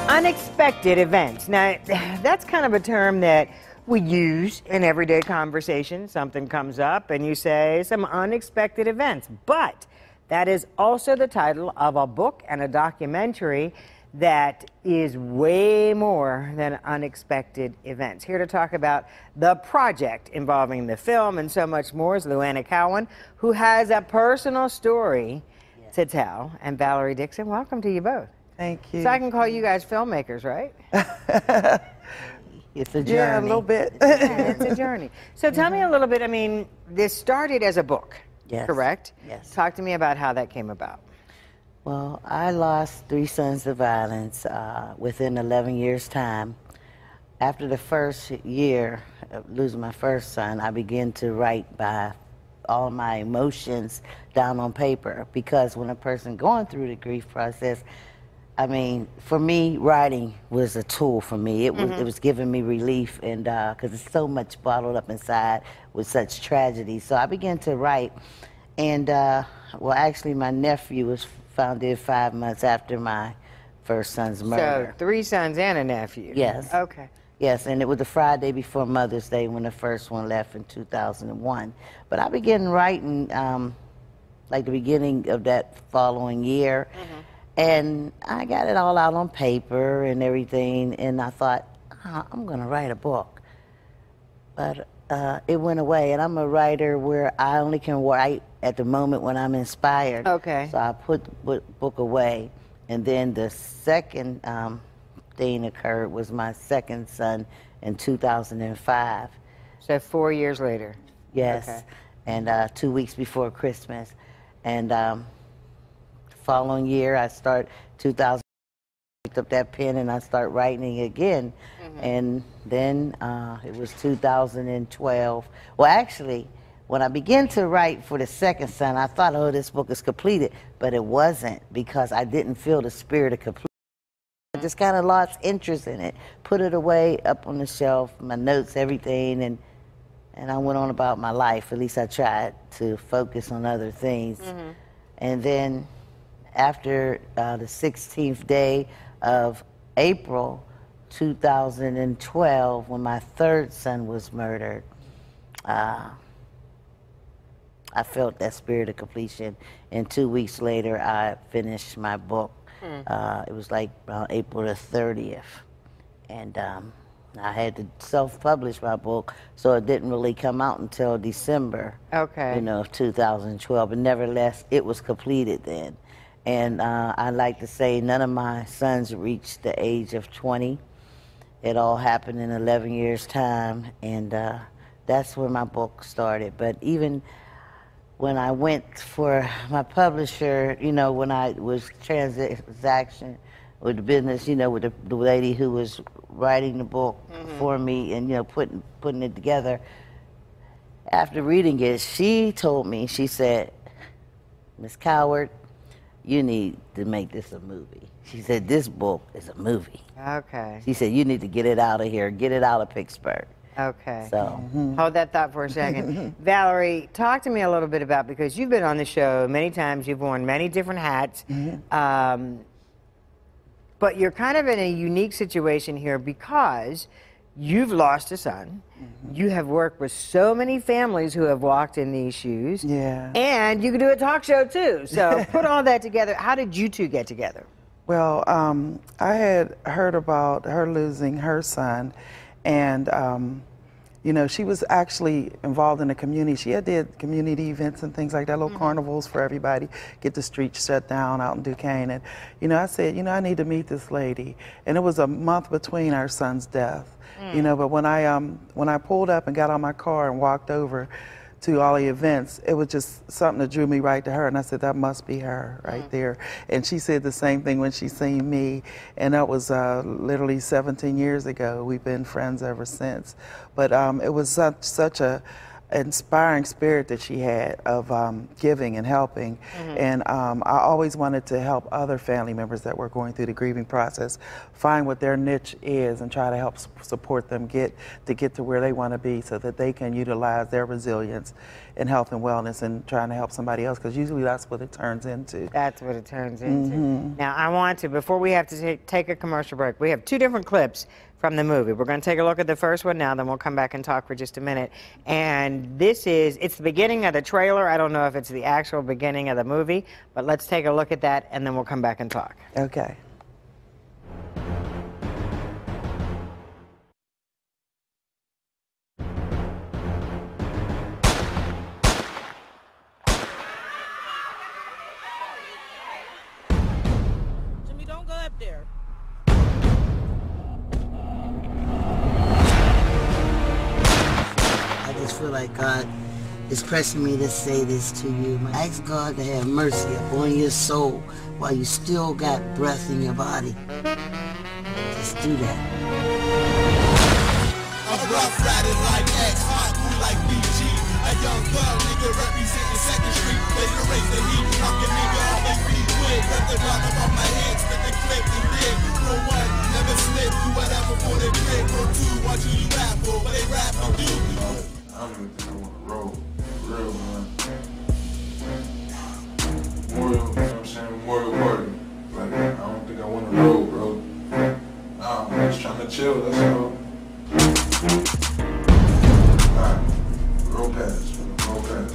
Unexpected events. Now, that's kind of a term that we use in everyday conversation. Something comes up and you say some unexpected events. But that is also the title of a book and a documentary that is way more than unexpected events. Here to talk about the project involving the film and so much more is Luana Cowan, who has a personal story to tell. And Valerie Dixon, welcome to you both. Thank you. So I can call you guys filmmakers, right? It's a journey. Yeah, a little bit. Yeah, it's a journey. So tell me a little bit, I mean, this started as a book, correct? Yes. Talk to me about how that came about. Well, I lost 3 sons to violence within 11 years' time. After the first year of losing my first son, I began to write by all my emotions down on paper, because when a person going through the grief process, I mean, for me, writing was a tool for me. It was giving me relief, and because it's so much bottled up inside with such tragedy. So I began to write, and well, actually, my nephew was found dead 5 months after my first son's murder. So 3 sons and a nephew. Yes. Okay. Yes, and it was the Friday before Mother's Day when the first one left in 2001. But I began writing like the beginning of that following year. And I got it all out on paper and everything, and I thought, I'm going to write a book. But it went away, and I'm a writer where I only can write at the moment when I'm inspired. Okay. So I put the book away, and then the second thing occurred was my second son in 2005. So 4 years later. Yes, okay. And 2 weeks before Christmas. And following year, I picked up that pen and I start writing again. And then it was 2012. Well, actually, when I began to write for the second son, I thought, oh, this book is completed, but it wasn't, because I didn't feel the spirit of completion. I just kind of lost interest in it, put it away up on the shelf, my notes, everything, and I went on about my life. At least I tried to focus on other things. And then after the 16th day of April 2012, when my third son was murdered, I felt that spirit of completion. And 2 weeks later, I finished my book. It was like April the 30th. And I had to self-publish my book, so it didn't really come out until December, of 2012. But nevertheless, it was completed then. And I like to say none of my sons reached the age of 20. It all happened in 11 years' time, and that's where my book started. But even when I went for my publisher, when I was transaction with the business, with the lady who was writing the book for me and, putting it together, after reading it, she told me, she said, "Miss Coward, you need to make this a movie." She said, "This book is a movie." Okay. She said, "You need to get it out of here, get it out of Pittsburgh." Okay. So. Hold that thought for a second. Valerie, talk to me a little bit about, because you've been on the show many times, you've worn many different hats, but you're kind of in a unique situation here because you've lost a son. You have worked with so many families who have walked in these shoes. Yeah. And you can do a talk show too. So put all that together. How did you two get together? Well, I had heard about her losing her son, and she was actually involved in the community. She had did community events and things like that, little carnivals for everybody, get the streets shut down out in Duquesne. And, I said, I need to meet this lady. And it was a month between our son's death. But when I pulled up and got on my car and walked over to all the events, it was just something that drew me right to her. And I said, that must be her right there. And she said the same thing when she seen me. And that was literally 17 years ago. We've been friends ever since. But it was such a inspiring spirit that she had of giving and helping. And I always wanted to help other family members that were going through the grieving process find what their niche is and try to help support them get to where they want to be so that they can utilize their resilience in health and wellness and trying to help somebody else, because usually that's what it turns into. That's what it turns into. Now, I want to, before we have to take a commercial break, we have two different clips from the movie. We're going to take a look at the first one now, then we'll come back and talk for just a minute. And it's the beginning of the trailer. I don't know if it's the actual beginning of the movie, but let's take a look at that, and then we'll come back and talk. Okay. Jimmy, don't go up there. I just feel like God is pressing me to say this to you. Ask God to have mercy upon your soul while you still got breath in your body. Just do that. I'm rough riding like X, hot cool like BG. A young thug nigga representing 2nd Street. Ready to raise the heat, knocking nigga off they feet quick. Let the rock above my head, spit the clip and dig. Roll 1, never slip, do whatever for they click. Roll 2, watch who you rap for, what they rap for you. I don't even think I want to roll. For real, man. Memorial, you know what I'm saying? Memorial party. Like, I don't think I want to roll, bro. Nah, I'm just trying to chill, that's all. Alright, roll past, roll past.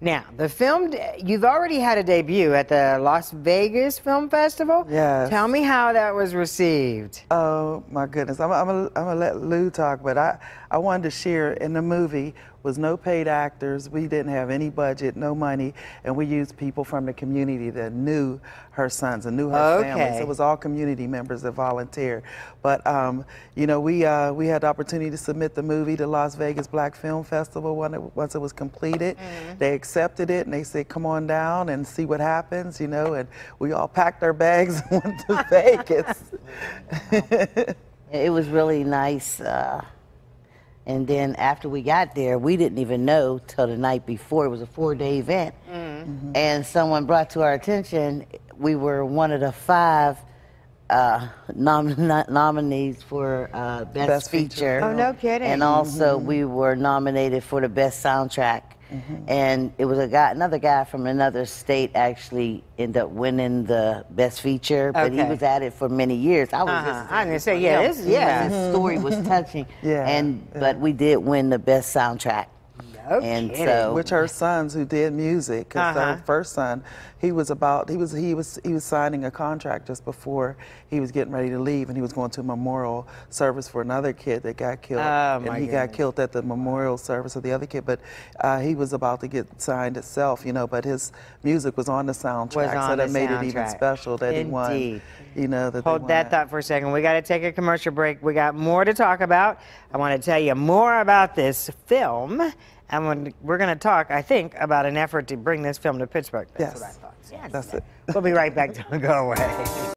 Now, the film, you've already had a debut at the Las Vegas Film Festival. Yes. Tell me how that was received. Oh my goodness, I'm gonna let Lou talk, but I wanted to share in the movie was no paid actors. We didn't have any budget, no money, and we used people from the community that knew her sons and knew her family. So it was all community members that volunteered. But you know, we had the opportunity to submit the movie to Las Vegas Black Film Festival once it was completed. They accepted it and they said, "Come on down and see what happens," you know. And we all packed our bags and went to Vegas. It was really nice. And then after we got there, we didn't even know till the night before. It was a 4-day event. And someone brought to our attention, we were one of the 5 nominees for Best Feature. Oh, no kidding. And also we were nominated for the Best Soundtrack. And it was another guy from another state actually ended up winning the Best Feature, but he was at it for many years. I was I'm gonna say, yeah, his story was touching. But we did win the Best Soundtrack. And so, which her sons who did music, because her first son, he was signing a contract just before he was getting ready to leave, and he was going to a memorial service for another kid that got killed, and he got killed at the memorial service of the other kid. But he was about to get signed itself, you know. But his music was on the soundtrack, so that made it even special that he won. You know, Hold that thought for a second. We got to take a commercial break. We got more to talk about. I want to tell you more about this film. And we're going to talk, I think, about an effort to bring this film to Pittsburgh. That's what I thought. That's it. We'll be right back. Don't go away.